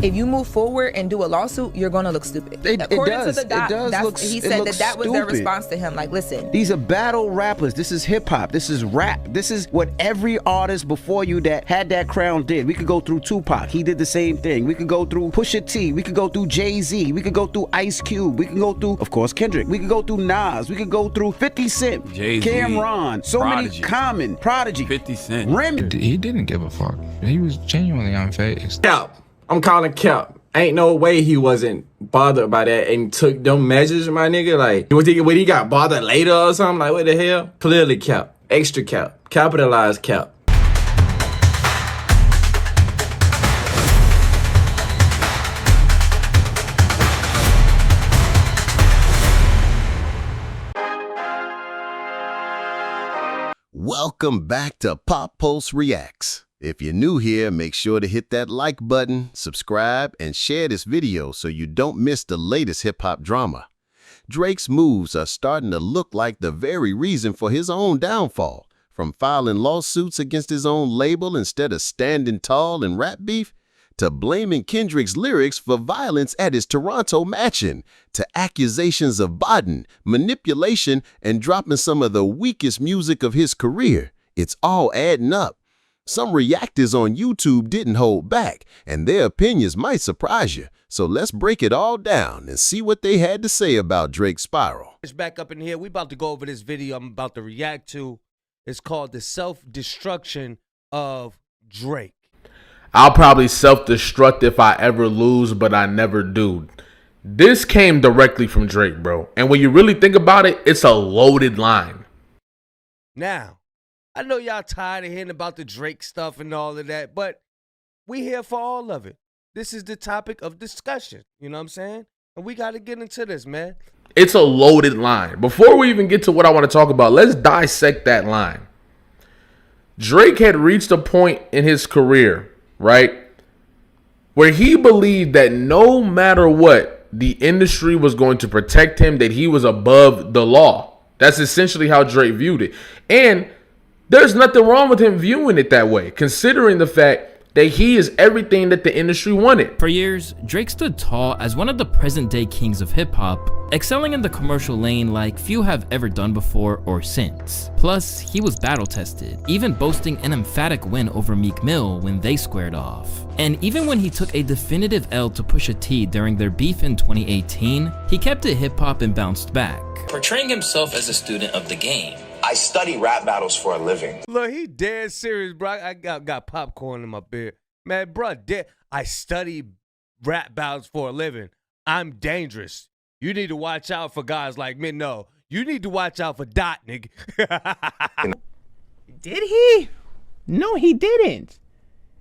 if you move forward and do a lawsuit, you're gonna look stupid. According to the doc, he said that was their response to him. Like, listen, these are battle rappers. This is hip hop. This is rap. This is what every artist before you that had that crown did. We could go through Tupac. He did the same thing. We could go through Pusha T. We could go through Jay-Z. We could go through Ice Cube. We could go through, of course, Kendrick. We could go through Nas. We could go through 50 Cent, Jay-Z, Cameron. So Prodigy. many Common, Prodigy, 50 Cent. Remy. He didn't give a fuck. He was genuinely unfazed. Cap. I'm calling cap. Ain't no way he wasn't bothered by that and took them measures, my nigga. Like, when he got bothered later or something, like, what the hell? Clearly cap. Extra cap. Capitalized cap. Welcome back to Pop Pulse Reacts. If you're new here, make sure to hit that like button, subscribe, and share this video so you don't miss the latest hip-hop drama. Drake's moves are starting to look like the very reason for his own downfall, from filing lawsuits against his own label instead of standing tall in rap beef, to blaming Kendrick's lyrics for violence at his Toronto matching, to accusations of botting, manipulation, and dropping some of the weakest music of his career. It's all adding up. Some reactors on YouTube didn't hold back, and their opinions might surprise you. So let's break it all down and see what they had to say about Drake's spiral. It's back up in here. We about to go over this video I'm about to react to. It's called The Self-Destruction of Drake. I'll probably self-destruct if I ever lose, but I never do. This came directly from Drake, bro. And when you really think about it, it's a loaded line. Now, I know y'all tired of hearing about the Drake stuff and all of that, but we here for all of it. This is the topic of discussion. You know what I'm saying? And we got to get into this, man. It's a loaded line. Before we even get to what I want to talk about, let's dissect that line. Drake had reached a point in his career, right, where he believed that no matter what, the industry was going to protect him, that he was above the law. That's essentially how Drake viewed it. And there's nothing wrong with him viewing it that way, considering the fact that he is everything that the industry wanted. For years, Drake stood tall as one of the present-day kings of hip-hop, excelling in the commercial lane like few have ever done before or since. Plus, he was battle-tested, even boasting an emphatic win over Meek Mill when they squared off. And even when he took a definitive L to Pusha T during their beef in 2018, he kept it hip-hop and bounced back. Portraying himself as a student of the game. I study rap battles for a living. Look, he dead serious, bro. I got popcorn in my beard. Man, bro, I study rap battles for a living. I'm dangerous. You need to watch out for guys like me. No, you need to watch out for Dot, nigga. Did he? No, he didn't.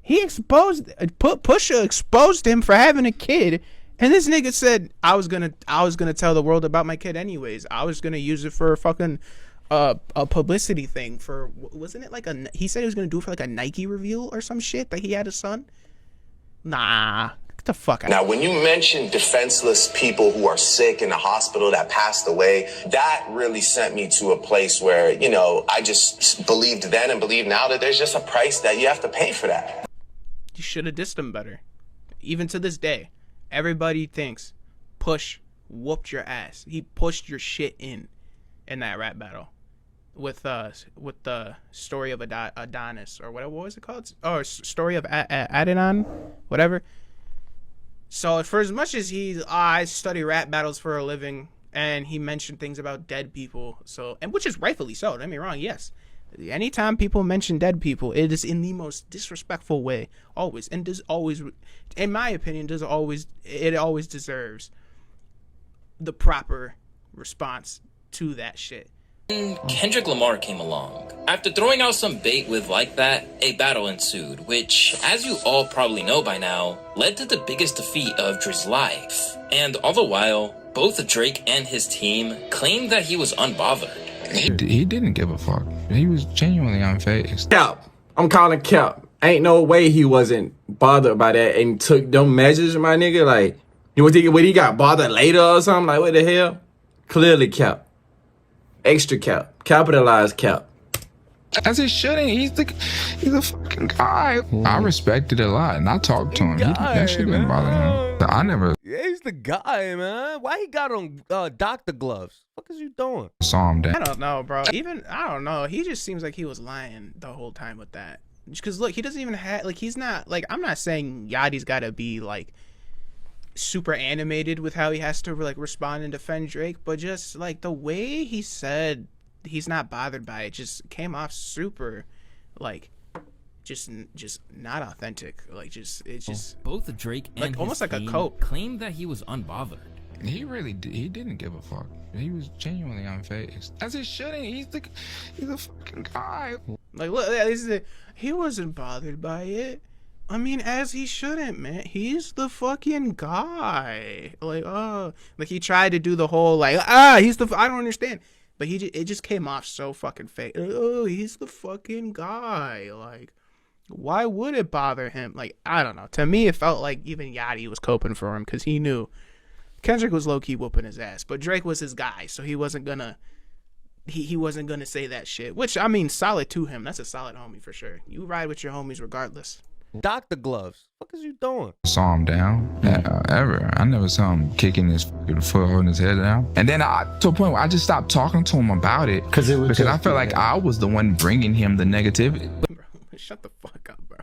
He Pusha exposed him for having a kid, and this nigga said, I was gonna tell the world about my kid anyways. I was gonna use it for a fucking a publicity thing for, wasn't it like he said he was gonna do it for like a Nike reveal or some shit that he had a son. Nah, get the fuck out. Now, when you mention defenseless people who are sick in the hospital that passed away, that really sent me to a place where, you know, I just believed then and believe now that there's just a price that you have to pay for that. You should have dissed him better. Even to this day, everybody thinks Push whooped your ass. He pushed your shit in that rap battle. With the story of Adonis, or what was it called? Or story of Adidon, whatever. So for as much as I study rap battles for a living, and he mentioned things about dead people, and which is rightfully so. Don't get me wrong. Yes, anytime people mention dead people, it is in the most disrespectful way, always, and does always, in my opinion, it always deserves the proper response to that shit. Kendrick Lamar came along. After throwing out some bait with Like That, a battle ensued, which, as you all probably know by now, led to the biggest defeat of Drake's life. And all the while, both Drake and his team claimed that he was unbothered. He didn't give a fuck. He was genuinely unfazed. Cap. I'm calling cap. Ain't no way he wasn't bothered by that and took them measures, my nigga. Like, when he got bothered later or something, like, what the hell? Clearly cap. Extra cap. Capitalized cap. As he shouldn't. He's a fucking guy. I respected it a lot, and I talked to him. That shit didn't bother him. I never. Yeah, he's the guy, man. Why he got on doctor gloves? What is you doing? Saw him down. I don't know, bro. I don't know. He just seems like he was lying the whole time with that. Because look, he doesn't even have he's not like, I'm not saying Yachty's got to be like super animated with how he has to like respond and defend Drake, but just like the way he said he's not bothered by it just came off super like just not authentic. Like it's just both Drake and like almost his like a team cope claimed that he was unbothered. He really did. He didn't give a fuck. He was genuinely unfazed. As he shouldn't. He's a fucking guy. Like look, he wasn't bothered by it. I mean, as he shouldn't, man. He's the fucking guy. Like, like he tried to do the whole like, he's the. I don't understand, but it just came off so fucking fake. Oh, he's the fucking guy. Like, why would it bother him? Like, I don't know. To me, it felt like even Yachty was coping for him because he knew Kendrick was low key whooping his ass, but Drake was his guy, so he wasn't gonna. He wasn't gonna say that shit. Which I mean, solid to him. That's a solid homie for sure. You ride with your homies regardless. Doctor gloves. What is you doing? Saw him down. Ever. I never saw him kicking his fucking foot, holding his head down. And then to a point where I just stopped talking to him about it because I felt like I was the one bringing him the negativity. Bro, shut the fuck up, bro.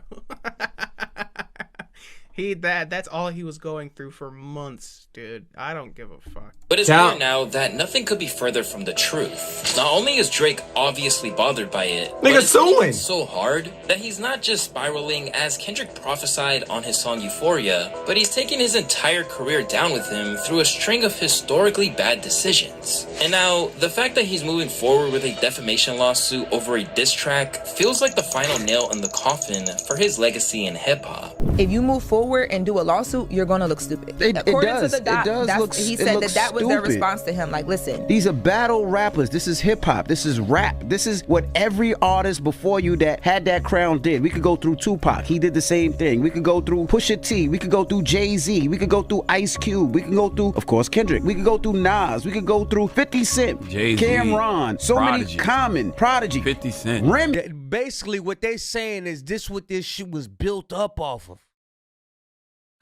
That's all he was going through for months, dude. I don't give a fuck. But it's clear now that nothing could be further from the truth. Not only is Drake obviously bothered by it, but it's hitting so hard that he's not just spiraling as Kendrick prophesied on his song Euphoria, but he's taking his entire career down with him through a string of historically bad decisions. And now, the fact that he's moving forward with a defamation lawsuit over a diss track feels like the final nail in the coffin for his legacy in hip-hop. If you move forward and do a lawsuit, you're gonna look stupid. According to the doc, he said that was their response to him. Like, listen, these are battle rappers. This is hip hop. This is rap. This is what every artist before you that had that crown did. We could go through Tupac. He did the same thing. We could go through Pusha T. We could go through Jay-Z. We could go through Ice Cube. We could go through, of course, Kendrick. We could go through Nas. We could go through 50 Cent, Jay-Z, Cameron. So Prodigy. Many Common, Prodigy, 50 Cent. Rem. Basically, what they saying is what this shit was built up off of.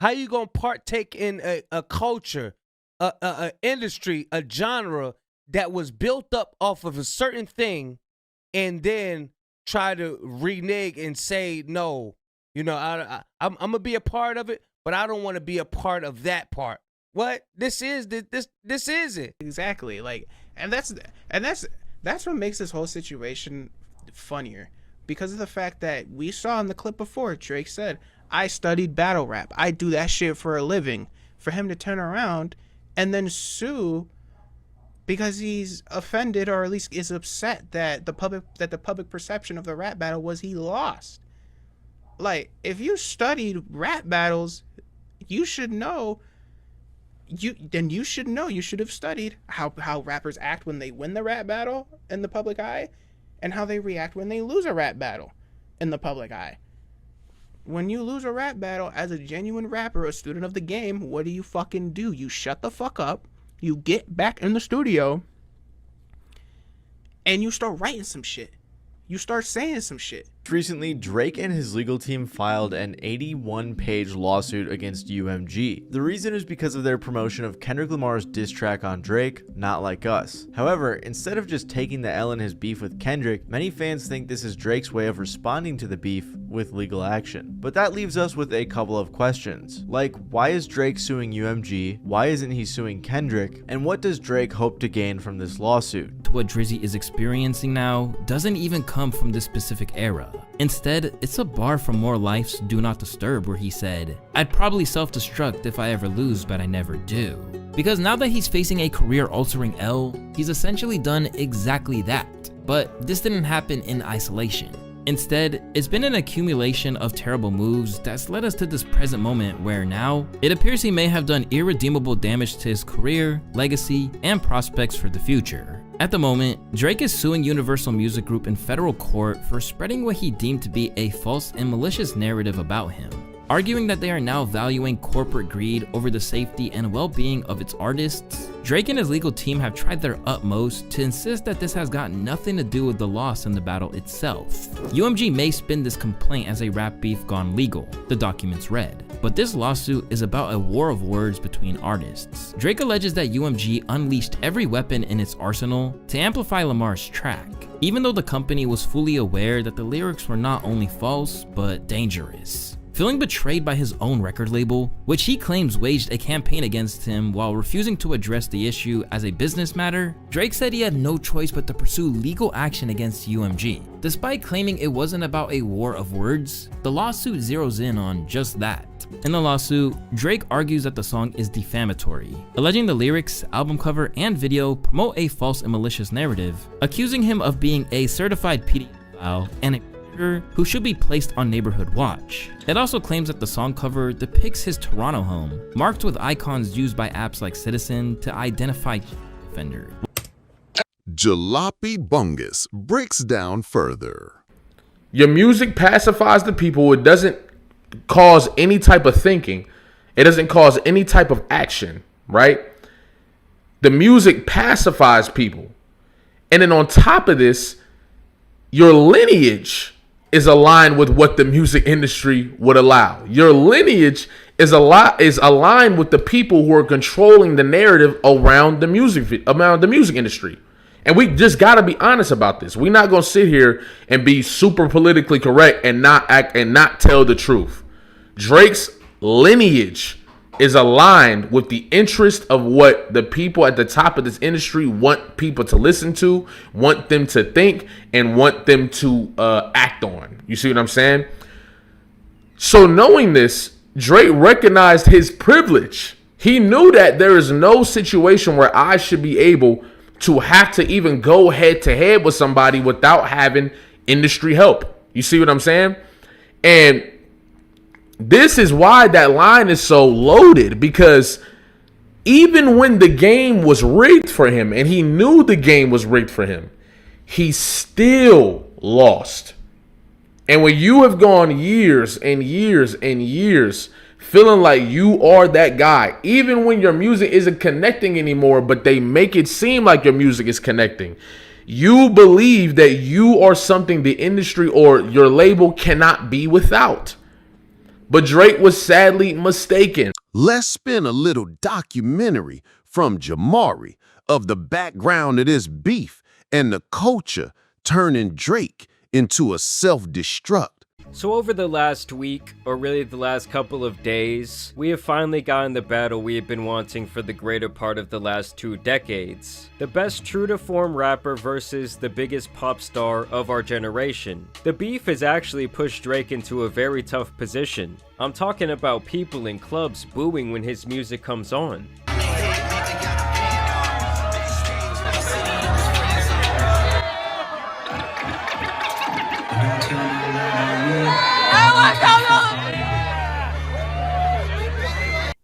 How you gonna partake in a culture, a industry, a genre that was built up off of a certain thing, and then try to renege and say no? You know, I'm gonna be a part of it, but I don't want to be a part of that part. What? This is it. Exactly. Like, and that's what makes this whole situation funnier, because of the fact that we saw in the clip before, Drake said, I studied battle rap. I do that shit for a living. For him to turn around and then sue because he's offended, or at least is upset that the public perception of the rap battle was he lost. Like, if you studied rap battles, you should know. You should have studied how rappers act when they win the rap battle in the public eye, and how they react when they lose a rap battle in the public eye. When you lose a rap battle as a genuine rapper, a student of the game, what do? You shut the fuck up, you get back in the studio, and you start writing some shit. You start saying some shit. Recently, Drake and his legal team filed an 81-page lawsuit against UMG. The reason is because of their promotion of Kendrick Lamar's diss track on Drake, Not Like Us. However, instead of just taking the L in his beef with Kendrick, many fans think this is Drake's way of responding to the beef with legal action. But that leaves us with a couple of questions. Like, why is Drake suing UMG? Why isn't he suing Kendrick? And what does Drake hope to gain from this lawsuit? What Drizzy is experiencing now doesn't even come from this specific era. Instead, it's a bar from More Life's Do Not Disturb, where he said, I'd probably self-destruct if I ever lose, but I never do. Because now that he's facing a career-altering L, he's essentially done exactly that. But this didn't happen in isolation. Instead, it's been an accumulation of terrible moves that's led us to this present moment where now, it appears he may have done irredeemable damage to his career, legacy, and prospects for the future. At the moment, Drake is suing Universal Music Group in federal court for spreading what he deemed to be a false and malicious narrative about him. arguing that they are now valuing corporate greed over the safety and well-being of its artists. Drake and his legal team have tried their utmost to insist that this has got nothing to do with the loss in the battle itself. UMG may spin this complaint as a rap beef gone legal, the documents read, but this lawsuit is about a war of words between artists. Drake alleges that UMG unleashed every weapon in its arsenal to amplify Lamar's track, even though the company was fully aware that the lyrics were not only false, but dangerous. Feeling betrayed by his own record label, which he claims waged a campaign against him while refusing to address the issue as a business matter, Drake said he had no choice but to pursue legal action against UMG. Despite claiming it wasn't about a war of words, the lawsuit zeroes in on just that. In the lawsuit, Drake argues that the song is defamatory, alleging the lyrics, album cover, and video promote a false and malicious narrative, accusing him of being a certified pedophile and a who should be placed on neighborhood watch. It also claims that the song cover depicts his Toronto home, marked with icons used by apps like Citizen to identify offenders. Jalopy Bungus breaks down further. Your music pacifies the people. It doesn't cause any type of thinking. It doesn't cause any type of action, right? The music pacifies people. And then on top of this, your lineage is aligned with what the music industry would allow. Your lineage is aligned with the people who are controlling the narrative around the music industry. And we just got to be honest about this. We're not going to sit here and be super politically correct and not tell the truth. Drake's lineage is aligned with the interest of what the people at the top of this industry want people to listen to, want them to think, and want them to act on. You see what I'm saying? So knowing this, Drake recognized his privilege. He knew that there is no situation where I should be able to have to even go head to head with somebody without having industry help. You see what I'm saying? And this is why that line is so loaded, because even when the game was rigged for him and he knew the game was rigged for him, he still lost. And when you have gone years and years and years feeling like you are that guy, even when your music isn't connecting anymore, but they make it seem like your music is connecting, you believe that you are something the industry or your label cannot be without. But Drake was sadly mistaken. Let's spin a little documentary from Jamari of the background of this beef and the culture turning Drake into a self-destruct. So over the last week, or really the last couple of days, we have finally gotten the battle we have been wanting for the greater part of the last 2 decades. The best true-to-form rapper versus the biggest pop star of our generation. The beef has actually pushed Drake into a very tough position. I'm talking about people in clubs booing when his music comes on.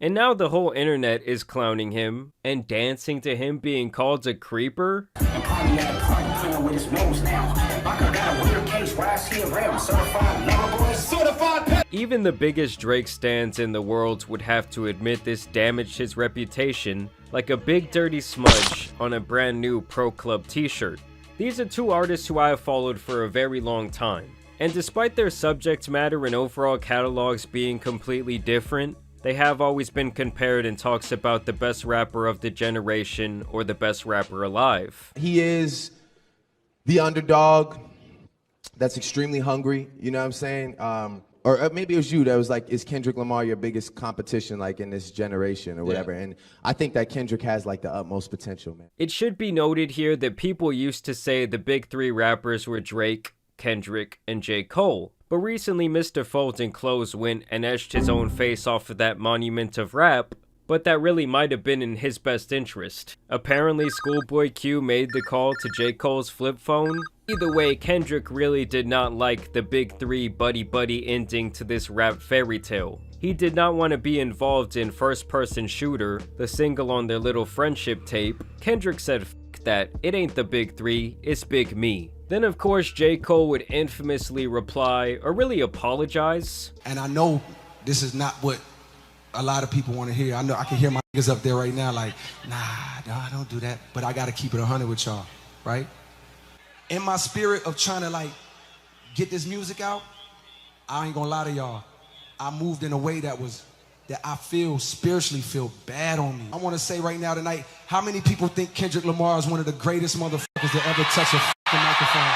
And now the whole internet is clowning him and dancing to him being called a creeper. Even the biggest Drake stans in the world would have to admit this damaged his reputation like a big dirty smudge on a brand new Pro Club t-shirt. These are 2 artists who I have followed for a very long time. And despite their subject matter and overall catalogs being completely different, they have always been compared in talks about the best rapper of the generation or the best rapper alive. He is the underdog that's extremely hungry, you know what I'm saying? Or maybe it was you that was like, is Kendrick Lamar your biggest competition like in this generation or whatever? Yeah. And I think that Kendrick has like the utmost potential, man. It should be noted here that people used to say the big 3 rappers were Drake, Kendrick, and J. Cole. But recently Mr. Fulton Close went and etched his own face off of that monument of rap, but that really might have been in his best interest. Apparently Schoolboy Q made the call to J. Cole's flip phone. Either way, Kendrick really did not like the big 3 buddy-buddy ending to this rap fairy tale. He did not want to be involved in First Person Shooter, the single on their little friendship tape. Kendrick said F that, it ain't the big 3, it's big me. Then of course J. Cole would infamously reply, or really apologize. And I know this is not what a lot of people want to hear. I know I can hear my niggas up there right now like, nah, don't do that. But I got to keep it 100 with y'all, right? In my spirit of trying to like get this music out, I ain't gonna lie to y'all. I moved in a way that I spiritually feel bad on me. I want to say right now tonight, how many people think Kendrick Lamar is one of the greatest motherfuckers to ever touch a fucking microphone?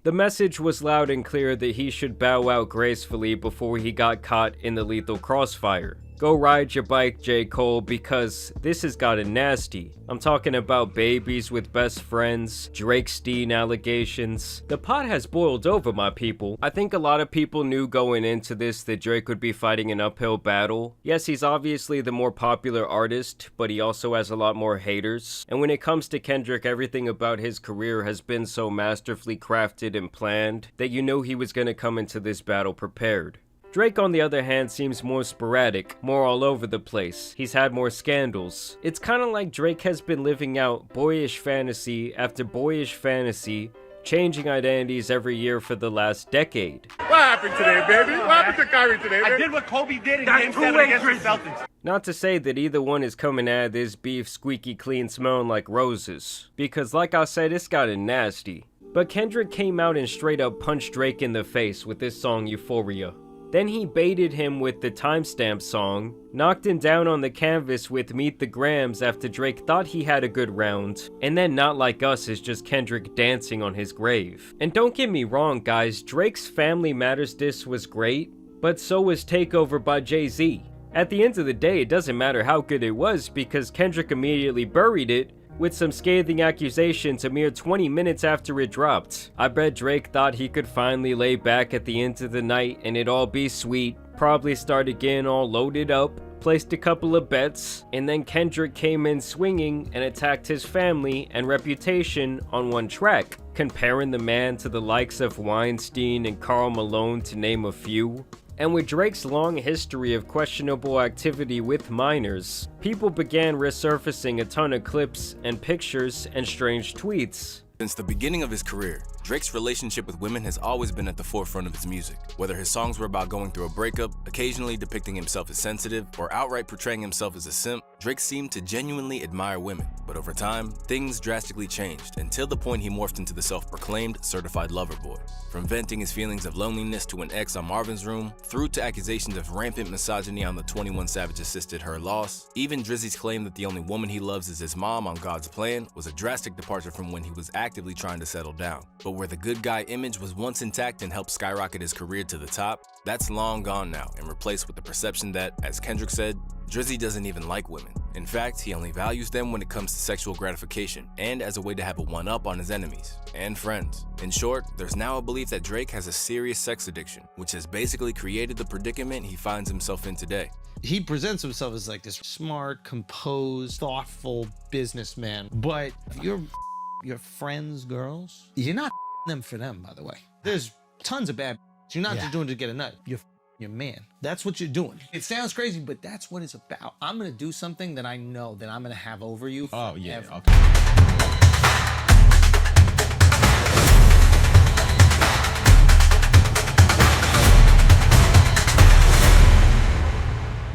The message was loud and clear that he should bow out gracefully before he got caught in the lethal crossfire. Go ride your bike, J. Cole, because this has gotten nasty. I'm talking about babies with best friends, Drake Steen allegations. The pot has boiled over, my people. I think a lot of people knew going into this that Drake would be fighting an uphill battle. Yes, he's obviously the more popular artist, but he also has a lot more haters. And when it comes to Kendrick, everything about his career has been so masterfully crafted and planned that you know he was gonna come into this battle prepared. Drake, on the other hand, seems more sporadic, more all over the place. He's had more scandals. It's kinda like Drake has been living out boyish fantasy after boyish fantasy, changing identities every year for the last decade. What happened today, baby? What happened to Kyrie today, man? I did what Kobe did in Game 7 against the Celtics. Not to say that either one is coming out of this beef squeaky clean smelling like roses, because like I said, it's gotten nasty. But Kendrick came out and straight up punched Drake in the face with this song Euphoria. Then he baited him with the Timestamp song, knocked him down on the canvas with Meet the Grams after Drake thought he had a good round, and then Not Like Us is just Kendrick dancing on his grave. And don't get me wrong guys, Drake's Family Matters diss was great, but so was Takeover by Jay-Z. At the end of the day, it doesn't matter how good it was because Kendrick immediately buried it with some scathing accusations a mere 20 minutes after it dropped. I bet Drake thought he could finally lay back at the end of the night and it all be sweet, probably start again all loaded up, placed a couple of bets, and then Kendrick came in swinging and attacked his family and reputation on one track, comparing the man to the likes of Weinstein and Karl Malone to name a few. And with Drake's long history of questionable activity with minors, people began resurfacing a ton of clips and pictures and strange tweets. Since the beginning of his career, Drake's relationship with women has always been at the forefront of his music. Whether his songs were about going through a breakup, occasionally depicting himself as sensitive, or outright portraying himself as a simp, Drake seemed to genuinely admire women. But over time, things drastically changed until the point he morphed into the self-proclaimed certified lover boy. From venting his feelings of loneliness to an ex on Marvin's Room, through to accusations of rampant misogyny on the 21 Savage assisted Her Loss, even Drizzy's claim that the only woman he loves is his mom on God's Plan was a drastic departure from when he was actively trying to settle down. But where the good guy image was once intact and helped skyrocket his career to the top, that's long gone now and replaced with the perception that, as Kendrick said, Drizzy doesn't even like women. In fact, he only values them when it comes to sexual gratification and as a way to have a one-up on his enemies and friends. In short, there's now a belief that Drake has a serious sex addiction, which has basically created the predicament he finds himself in today. He presents himself as like this smart, composed, thoughtful businessman, but your friends, girls, you're not them for them, by the way. There's tons of bad. You're not just doing it to get a nut. You're your man. That's what you're doing. It sounds crazy, but that's what it's about. I'm gonna do something that I know that I'm gonna have over you. Oh yeah. Okay.